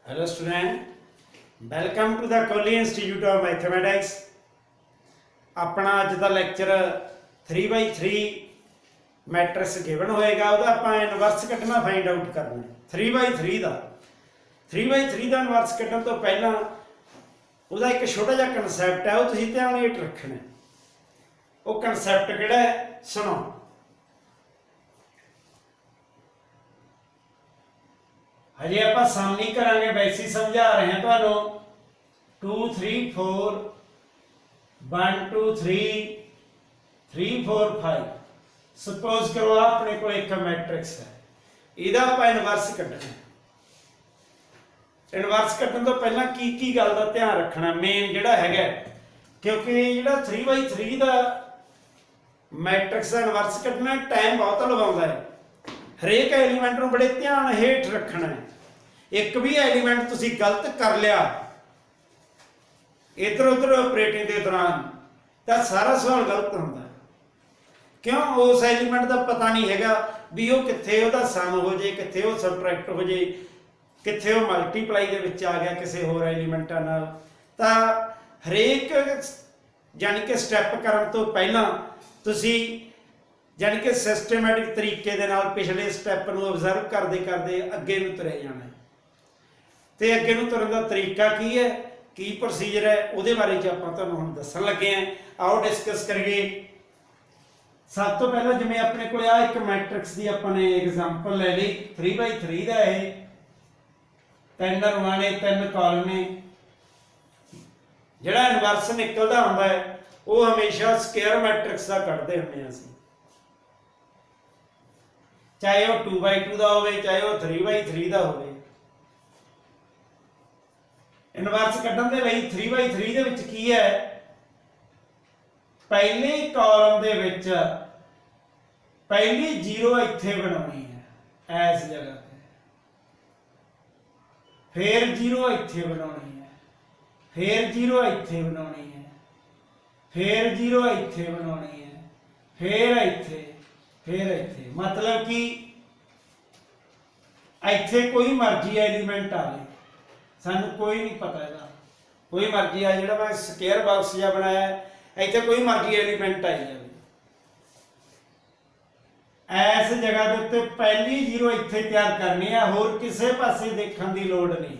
Hello student, welcome to the Kohli Institute of Mathematics। अपना अज का lecture 3/3 matrix given होएगा, वह आप इनवर्स कटना फाइंड आउट करना 3/3 का 3/3 का इनवर्स कटन तो पहला वह एक छोटा जिहा कंसैप्ट है, वो तुसीं ध्यान हेठ रखना। वो कंसैप्ट किहड़ा है सुनो। हजे आप सम नहीं करांगे, वैसे ही समझा रहे हैं तुहानूं 2 3 4 1 2 3 3 4 5। सपोज करो अपने को एक मैट्रिक्स है, इहदा आपां इनवर्स कढना। इनवर्स कढन तो पहला की गल का ध्यान रखना मेन जिहड़ा हैगा, क्योंकि जिहड़ा 3/3 का मैट्रिक्स का इनवर्स कढना टाइम बहुत लवाउंदा है। हरेक एलीमेंट नूं बड़े ध्यान हेठ रखना है। एक भी एलीमेंट तुसीं गलत कर लिया इधर उधर ऑपरेटिंग के दौरान तो सारा सवाल गलत होंदा। क्यों? उस एलीमेंट का पता नहीं हैगा भी वो कित्थे उहदा सम हो जाए, कित्थे वो सबट्रैक्ट हो जाए, कित्थे वो मल्टीप्लाई दे विच आ गया किसी होर एलीमेंटां नाल। तां हरेक यानी कि स्टैप करन तो पहलां तुसीं यानी कि सिस्टमैटिक तरीके दे नाल पिछले स्टैप नूं ऑबजर्व करदे करदे अगे नूं तुरे जाना है। तो अगे नूं तुरन दा तरीका की है, की प्रोसीजर है, उहदे बारे च आपां तुहानूं हुण दस्सण लगे हैं। आओ डिस्कस करिए। सब तो पहला जिवें अपने कोल आ एक मैट्रिक्स की अपने एग्जांपल ले ली 3/3 का है, 3 रोआं ने 3 कॉलम ने। जिहड़ा इनवर्स निकलदा हुंदा है वो हमेशा स्क्वायर मैट्रिक्स का कढदे हुंदे असीं, चाहे वह 2/2 का हो, चाहे वह 3/3 का हो। इनवर्स कढन दे लई 3/3 दे विच की है, पहले कॉलम दे विच पहली जीरो इत्थे बनाउणी है इस जगह ते, फिर जीरो इत्थे बनाउणी है, फिर जीरो इत्थे बनाउणी है, फिर जीरो इत्थे बनाउणी है, फिर इत्थे, फिर इत्थे। मतलब कि इत्थे कोई मर्जी एलीमेंट आवे, सानू कोई नहीं पता है, कोई मर्जी आ जिहड़ा मैं स्क्वायर बॉक्स जिहा बनाया इत्थे कोई मर्जी एलीमेंट आई जाए। इस जगह के उत्ते पहली जीरो इत्थे तैयार करनी है, होर किसी पासे देखने की लोड़ नहीं,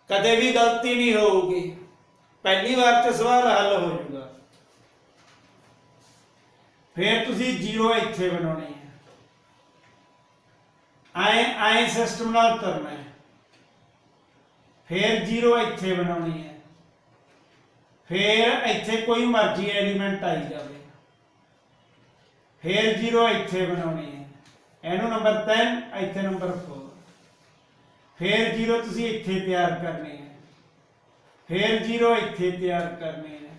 कदे भी गलती नहीं होगी, पहली बार च सवाल हल हो जाऊगा। फिर तुसी जीरो इत्थे बनाउणी है, आए सिस्टम नाल तुरना है, फिर जीरो इत्थे बनाउणी है, फिर इत्थे कोई मर्जी एलीमेंट आई जाए, फिर जीरो इत्थे बनाउणी है, इहनूं नंबर 3 इत्थे नंबर 4, फिर जीरो तुसी इत्थे तैयार करनी है, फिर जीरो इत्थे तैयार करनी है,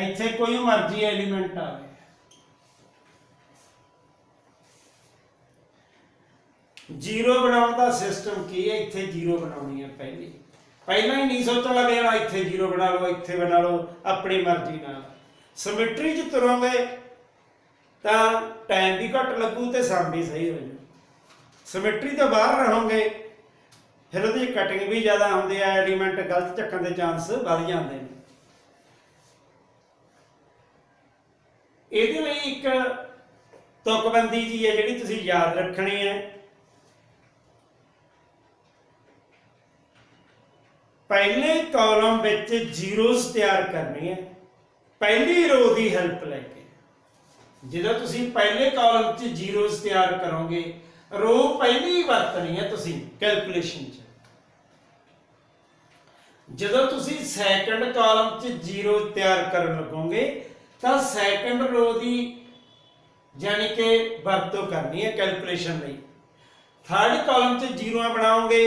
इत्थे कोई मर्जी एलीमेंट आवे। जीरो बनाने का सिस्टम की है, इत्थे जीरो बनानी है। पहला ही नहीं सोचण लग जाना इत्थे जीरो बना लो, इत्थे बना लो, अपनी मर्जी नाल। सिमिट्री च तुरोगे तो टाइम भी घट लगू तो सम भी सही हो जाए। सिमिट्री तो बाहर रहोगे फिर वो कटिंग भी ज़्यादा होंदी है, एलीमेंट गलत चक्कन के चांस बढ़ जाते हैं। ये एक तुकबंदी जी है जी तुसीं याद रखनी है। पहले कॉलम विच जीरोस तैयार करनी है, पहली रो की हेल्प लैके। जो तुसीं पहले कॉलम च जीरोस तैयार करोगे, रो पहली वरतनी है तुसीं कैलकुलेशन च। जो तुसीं सैकंड कॉलम च जीरो तैयार करन लगोगे तो सैकंड रो की यानी कि वरतों करनी है कैलकुलेशन लई। थर्ड कॉलम च जीरो बनाओगे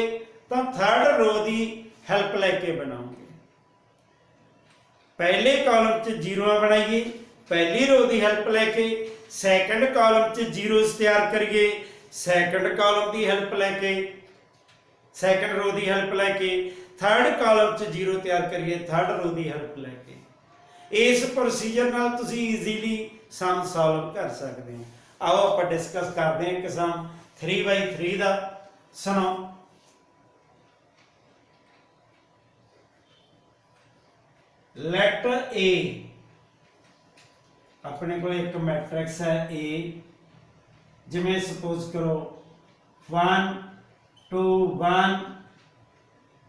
तो थर्ड रो की हेल्प लैके बनाओगे। पहले कॉलम च जीरो बनाइए पहली रो की हेल्प लैके, सैकंड कॉलम च जीरोस तैयार करिए सैकंड कॉलम की हेल्प लैके, सैकंड रो की हेल्प लैके, थर्ड कॉलम च जीरो तैयार करिए थर्ड रो की हेल्प लैके। इस प्रोसीजर नाल तुसीं ईजीली सम सॉल्व कर सकते हैं। आओ आप डिस्कस करते हैं कि सम 3/3 का सुनो। लेट ए अपने को एक मैट्रिक्स है ए, जिमें सपोज करो 1 2 1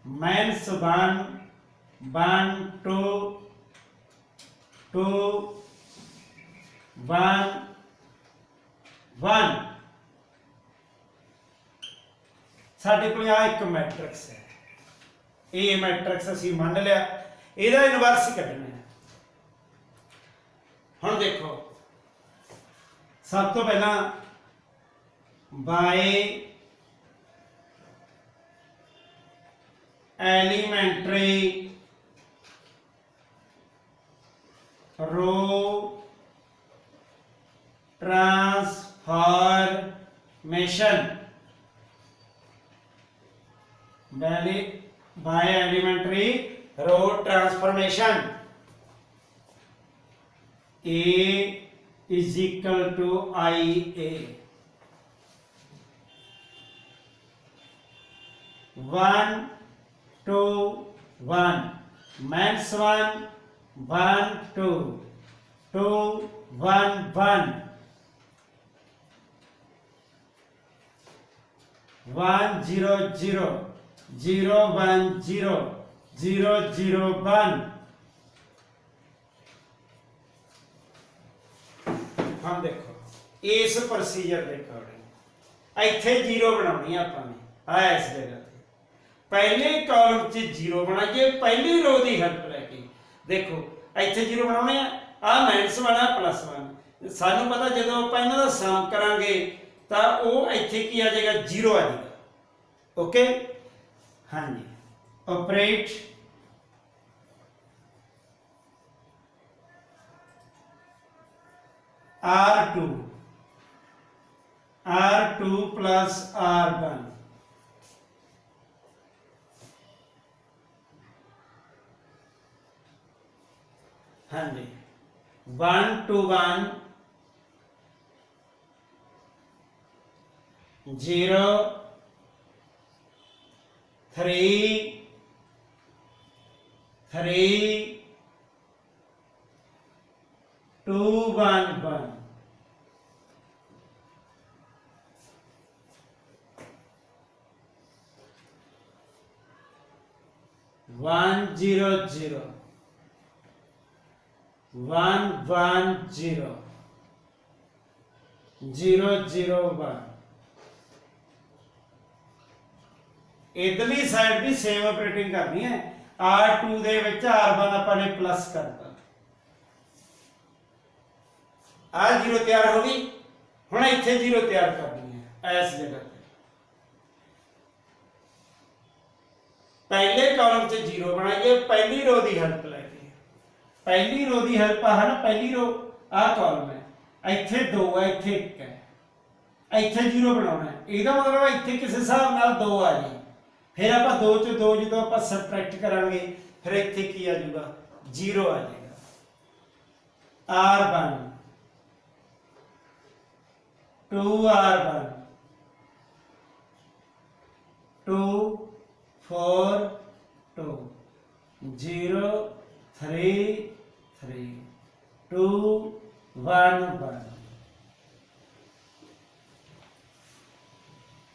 माइनस 1 1 2 2 1 1 साडे कोल आ एक मैट्रिक्स है, ए मैट्रिक्स असीं मान लिया, ਇਹਦਾ ਇਨਵਰਸ ਕੱਢਣਾ है। ਹੁਣ देखो सब तो पहला by elementary row transformation by elementary row transformation A is equal to IA 1 2 1 minus 1 1 2 2 1 1 1 0 0 0 1 0 0 0 1 हम देखो इस प्रोसीजर के अकॉर्डिंग इत्थे जीरो बनानी है आपां ने आ इस जगह ते पहले कॉलम च जीरो बनाइए पहली रो की हेल्प लैके देखो इत्थे जीरो बनाने आ माइनस 1 आ प्लस 1 सानू पता जदों आपां इन्हां दा सम करांगे तां ओह इत्थे की आ जाएगा जीरो आ जाएगा ओके हाँ जी ऑपरेट R2 plus R1 हाँ जी 1 to 1 0 3 3 2 1 1 1 0 0 1 1 0 0 0 1 इधरली साइड भी सेम ऑपरेटिंग करनी है R2 दे विच R1 अपन ने प्लस करता आ जीरो तैयार हो गई हुण इत्थे जीरो तैयार करनी है इस जगह पे पहले कॉलम से जीरो बनाइए पहली रो की हेल्प लेके पहली रो की हेल्प है ना पहली रो आ कॉलम है इत्थे 2 है इत्थे 1 है इत्थे जीरो बनाना है इसका मतलब इत्थे किसी हिसाब नाल 2 आ जाए फिर आप 2 चो 2 जो आप सबट्रैक्ट करांगे फिर इत्थे की आ जाएगा जीरो आ जाएगा R1 2 R1 2 4 2 0 3 3 2 1 1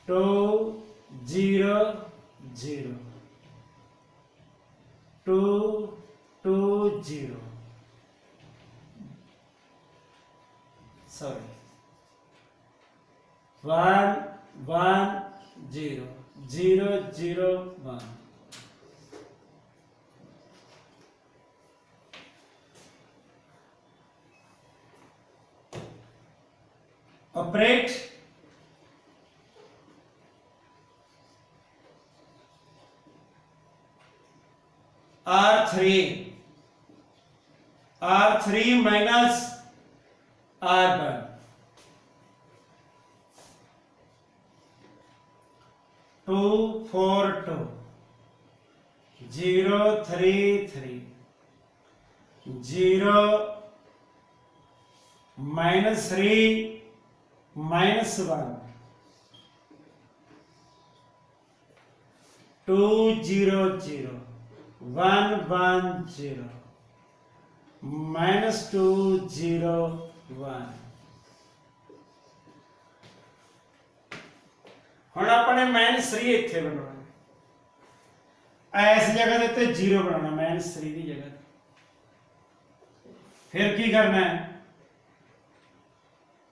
2 0 0 2 2 0 sorry 1 1 0 0 0 1 operate R3 minus R1 2 4 2 0 3 3 0 minus 3 minus 1 2 0 0 1 1 0 -2 0 1। ਹੁਣ ਆਪਣੇ -3 ਇੱਥੇ ਬਣਾਉਣਾ, इस जगह के 0 बनाना -3 की जगह। फिर की करना है,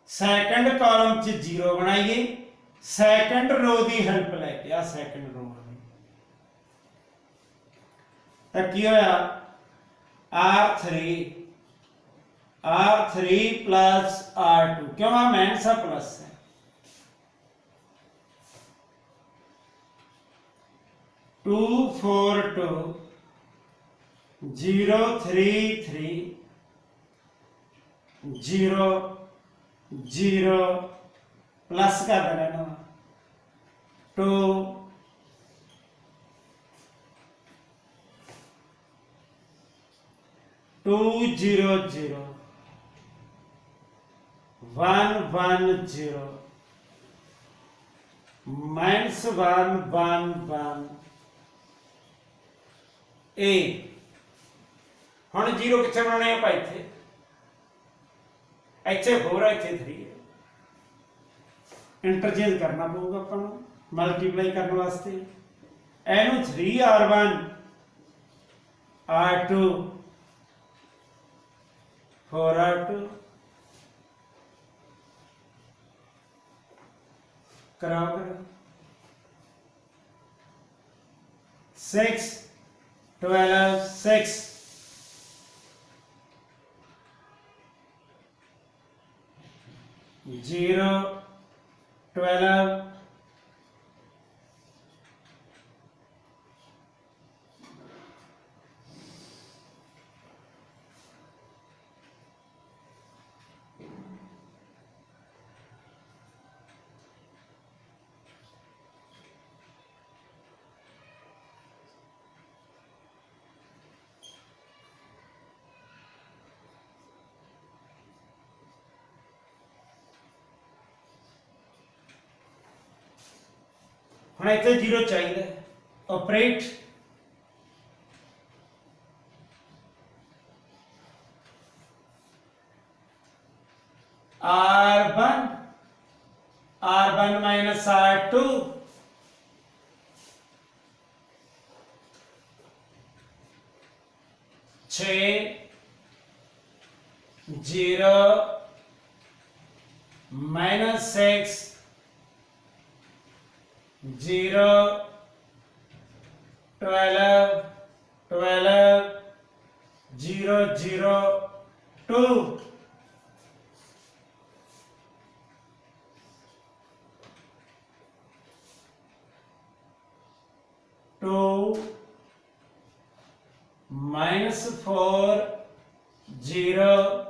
सैकंड कॉलम च 0 बनाइए, सैकंड रो की हेल्प लैके आ सैकंड रो तो की होया R3 प्लस R2, क्यों आ माइनस आ प्लस है, टू 4 2 0 3 3 0 0 प्लस कर देना 2 2 0 0 1 1 0 -1 1 1 ए। हुण 0 कित्थे बनाने आपां इत्थे, इत्थे 4 है इत्थे 3 है, इंटरचेंज करना पऊगा आपां नूं मल्टीप्लाई करने वास्ते। इहनूं 3 R1 R2 4 R2 कराओ करो 6 12 6 0 12 ਹੁਣ ਇੱਥੇ 0 ਚਾਹੀਦਾ, ऑपरेट R1 माइनस R2 6 0 -6 0 12 12 0 0 2 2 -4 0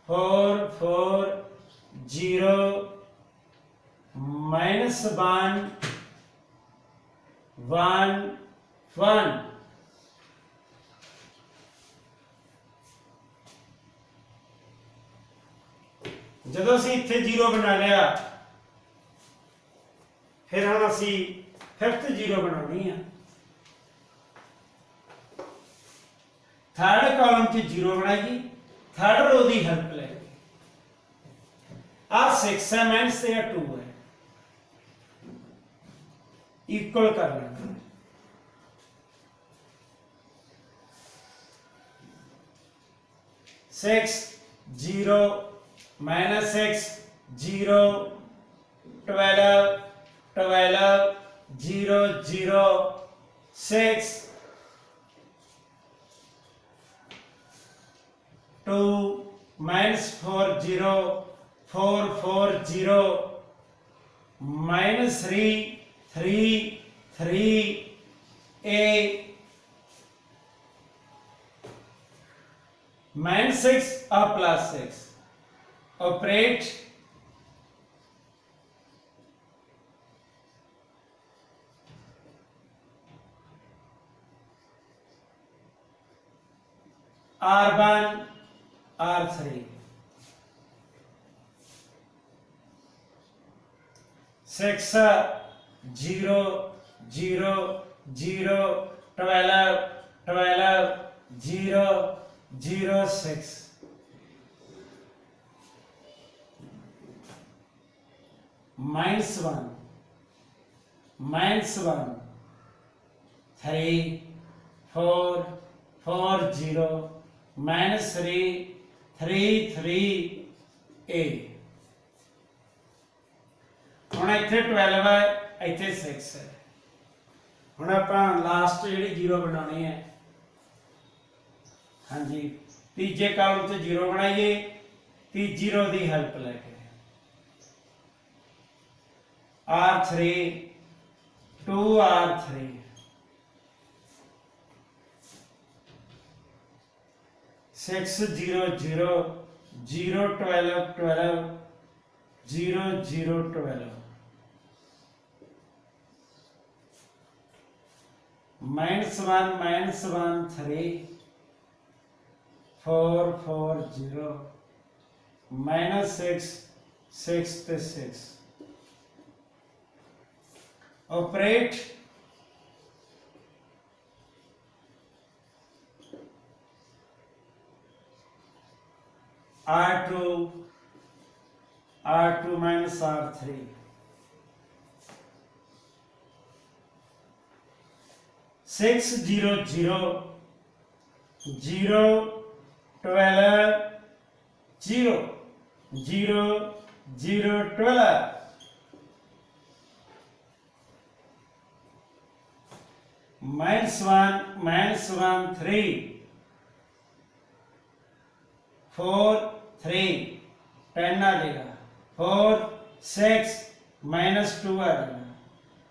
4 4 0 -1 1 1। जदों असीं इत्थे 0 बना लिया, फिर हम असीं फिफ्थ 0 बनानी है, थर्ड कॉलम च 0 बनाइए, थर्ड रो की हेल्प लेके आ 6 है माइनस से 2 है, इक्वल कर लेना 6 0 -6 0 12 12 0 0 6 2 -4 0 4 4 0 -3 3 3 a -6 or +6 operate R1 R3 6 0 0 0 12 12 0 0 6 -1 -1 3 4 4 0 -3 3 3 a ਹੁਣ ਇੱਥੇ 12 ਹੈ ਇੱਥੇ 6 ਹੈ ਹੁਣ ਆਪਾਂ ਲਾਸਟ ਜਿਹੜੀ 0 ਬਣਾਉਣੀ है हाँ जी तीजे कालम से 0 बनाइए तीजी रो की हेल्प लेके R3 2R3 6 0 0 0 12 12 0 0 12 -1 3 4 4 0 -6 6 to 6 operate R2 minus R3 6 0 0 0 12 0 0 0 12 -1 3 4 3 10 आ जाएगा 4 6 -2 आ जाएगा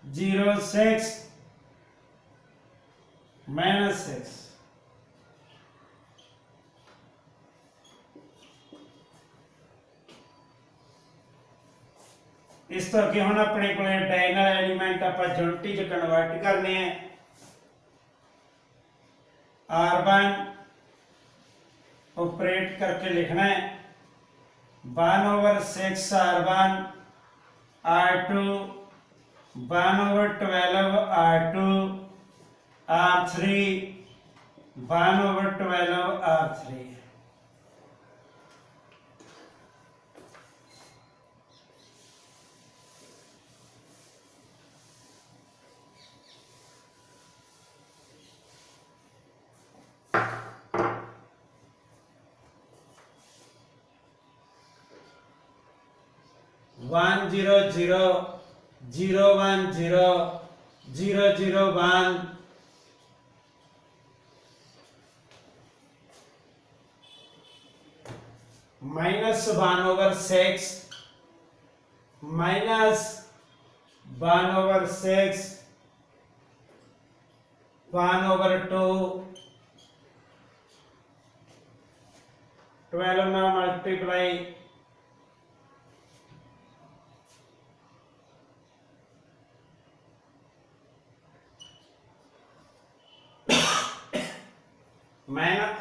0 6 -6 इस तो अगे हम अपने को डायगोनल एलिमेंट आप यूनिटी च कन्वर्ट करने हैं R1 ऑपरेट करके लिखना है 1/6 R1 R2 1/12 R2 R3 1/12 R3 1 0 0 0 1 0 0 0 1 -1/6 -1/6 1/2 12 now multiply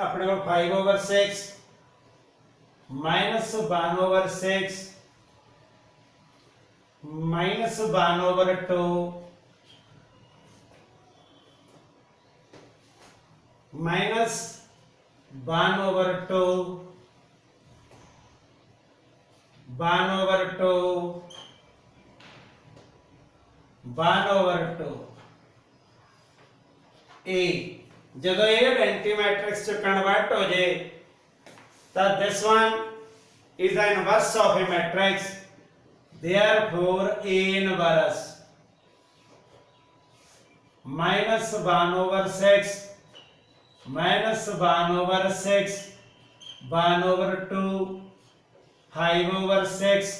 अपने को 5/6 -1/6 -1/2 -1/2 1/2 1/2 a जदों ये आइडेंटिटी मैट्रिक्स च कन्वर्ट हो जाए तो this one is the inverse of A matrix therefore a inverse -1/6 -1/6 1/2 5/6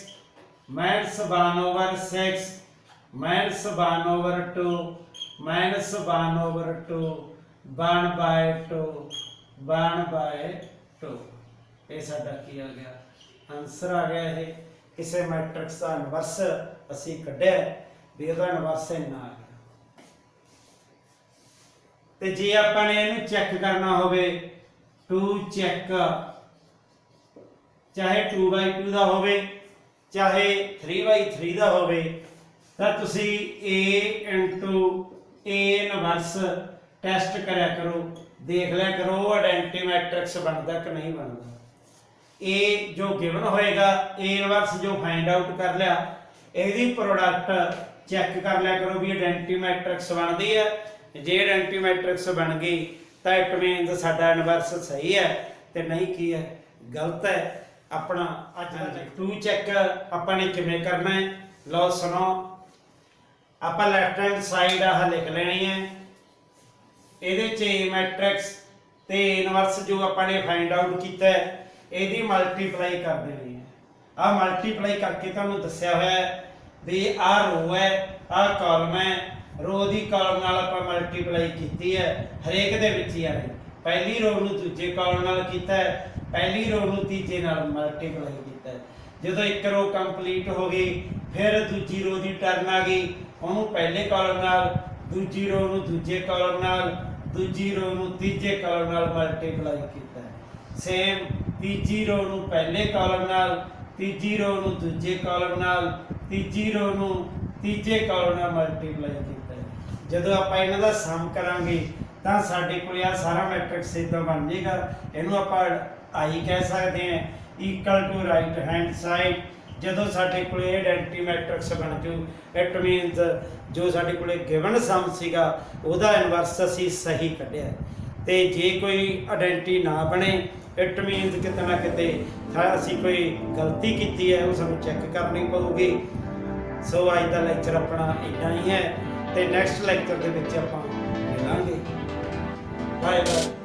-1/6 -1/2 -1/2 1/2 1/2 ये साडा की आ गया आंसर आ गया है किसी मैट्रिक्स का इनवर्स असी कढ़िया भी उसका इनवर्स इन्ना आ गया ते जे आपां ने इहनूं चेक करना होवे टू चेक चाहे 2/2 का होवे चाहे 3/3 का होवे तां तुसीं a * a इनवर्स टेस्ट करया करो ਦੇਖ ਲਿਆ ਕਰੋ ਆਇਡੈਂਟੀ ਮੈਟ੍ਰਿਕਸ ਬਣਦਾ ਕਿ ਨਹੀਂ ਬਣਦਾ। ਇਹ ਜੋ ਗਿਵਨ ਹੋਏਗਾ A ਇਨਵਰਸ ਜੋ ਫਾਈਂਡ ਆਊਟ ਕਰ ਲਿਆ, ਇਹਦੀ ਪ੍ਰੋਡਕਟ ਚੈੱਕ ਕਰ ਲਿਆ ਕਰੋ ਵੀ ਆਇਡੈਂਟੀ ਮੈਟ੍ਰਿਕਸ ਬਣਦੀ ਹੈ। ਜੇ ਆਇਡੈਂਟੀ ਮੈਟ੍ਰਿਕਸ ਬਣ ਗਈ ਤਾਂ ਇਟ ਮੀਨਸ ਸਾਡਾ ਇਨਵਰਸ ਸਹੀ ਹੈ ਤੇ ਨਹੀਂ ਕੀ ਹੈ, ਗਲਤ ਹੈ। ਆਪਣਾ ਅੱਜ ਟੂ ਚੈੱਕ ਆਪਾਂ ਨੇ ਕਿਵੇਂ ਕਰਨਾ ਹੈ, ਲਓ ਸੁਣੋ। ਆਪਾਂ ਲੈਫਟ ਹੈਂਡ ਸਾਈਡ ਆਹ ਲਿਖ ਲੈਣੀ ਹੈ, ਇਹਦੇ 'ਚ A ਮੈਟ੍ਰਿਕਸ ਤੇ ਇਨਵਰਸ ਜੋ ਆਪਾਂ ਨੇ ਫਾਈਂਡ ਆਊਟ ਕੀਤਾ ਹੈ ਇਹਦੀ ਮਲਟੀਪਲਾਈ ਕਰ ਦੇਣੀ ਹੈ। ਆਹ ਮਲਟੀਪਲਾਈ ਕਰਕੇ ਤੁਹਾਨੂੰ ਦੱਸਿਆ ਹੋਇਆ ਹੈ ਵੀ ਆਹ ਰੋ ਹੈ, ਆਹ ਕਾਲਮ ਹੈ, ਰੋ ਦੀ ਕਾਲਮ ਨਾਲ ਆਪਾਂ ਮਲਟੀਪਲਾਈ ਕੀਤੀ ਹੈ ਹਰੇਕ ਦੇ ਵਿੱਚ ਹੀ ਆਣੀ। ਪਹਿਲੀ ਰੋ ਨੂੰ ਦੂਜੇ ਕਾਲਮ ਨਾਲ ਕੀਤਾ ਹੈ, ਪਹਿਲੀ ਰੋ ਨੂੰ ਤੀਜੇ ਨਾਲ ਮਲਟੀਪਲਾਈ ਕੀਤਾ ਹੈ। ਜਦੋਂ ਇੱਕ ਰੋ ਕੰਪਲੀਟ ਹੋ ਗਈ ਫਿਰ ਦੂਜੀ ਰੋ ਦੀ ਟਰਨ ਆ ਗਈ, ਉਹਨੂੰ ਪਹਿਲੇ ਕਾਲਮ ਨਾਲ, ਦੂਜੀ ਰੋ ਨੂੰ ਦੂਜੇ ਕਾਲਮ ਨਾਲ, ਦੂਜੀ ਰੋ ਨੂੰ ਤੀਜੇ ਕਾਲਮ ਨਾਲ ਮਲਟੀਪਲਾਈ ਕੀਤਾ ਹੈ। ਸੇਮ ਤੀਜੀ ਰੋ ਨੂੰ ਪਹਿਲੇ ਕਾਲਮ ਨਾਲ, ਤੀਜੀ ਰੋ ਨੂੰ ਦੂਜੇ ਕਾਲਮ ਨਾਲ, ਤੀਜੀ ਰੋ ਨੂੰ ਤੀਜੇ ਕਾਲਮ ਨਾਲ ਮਲਟੀਪਲਾਈ ਕੀਤਾ ਹੈ। ਜਦੋਂ ਆਪਾਂ ਇਹਨਾਂ ਦਾ ਸਮ ਕਰਾਂਗੇ ਤਾਂ ਸਾਡੇ ਕੋਲ ਆ ਸਾਰਾ ਮੈਟ੍ਰਿਕਸ ਇਦਾਂ ਬਣ ਜਾਏਗਾ। ਇਹਨੂੰ ਆਪਾਂ ਆਈ ਕਹਿ ਸਕਦੇ ਹਾਂ, equal to right hand side. ਜਦੋਂ ਸਾਡੇ ਕੋਲ ਆਇਡੈਂਟੀ ਮੈਟ੍ਰਿਕਸ ਬਣ ਜੂ ਇਟ ਮੀਨਸ ਜੋ ਸਾਡੇ ਕੋਲ ਗਿਵਨ ਸਮ ਸੀਗਾ ਉਹਦਾ ਇਨਵਰਸ ਅਸੀਂ ਸਹੀ ਕੱਢਿਆ। ਤੇ ਜੇ ਕੋਈ ਆਇਡੈਂਟੀ ਨਾ ਬਣੇ ਇਟ ਮੀਨਸ ਕਿਤੇ ਨਾ ਕਿਤੇ ਅਸੀਂ ਕੋਈ ਗਲਤੀ ਕੀਤੀ ਹੈ, ਉਹ ਸਾਨੂੰ ਚੈੱਕ ਕਰਨੀ ਪਊਗੀ। ਸੋ ਅੱਜ ਦਾ ਲੈਕਚਰ ਆਪਣਾ ਇੰਨਾ ਹੀ ਹੈ ਤੇ ਨੈਕਸਟ ਲੈਕਚਰ ਦੇ ਵਿੱਚ ਆਪਾਂ ਮਿਲਾਂਗੇ। Bye bye.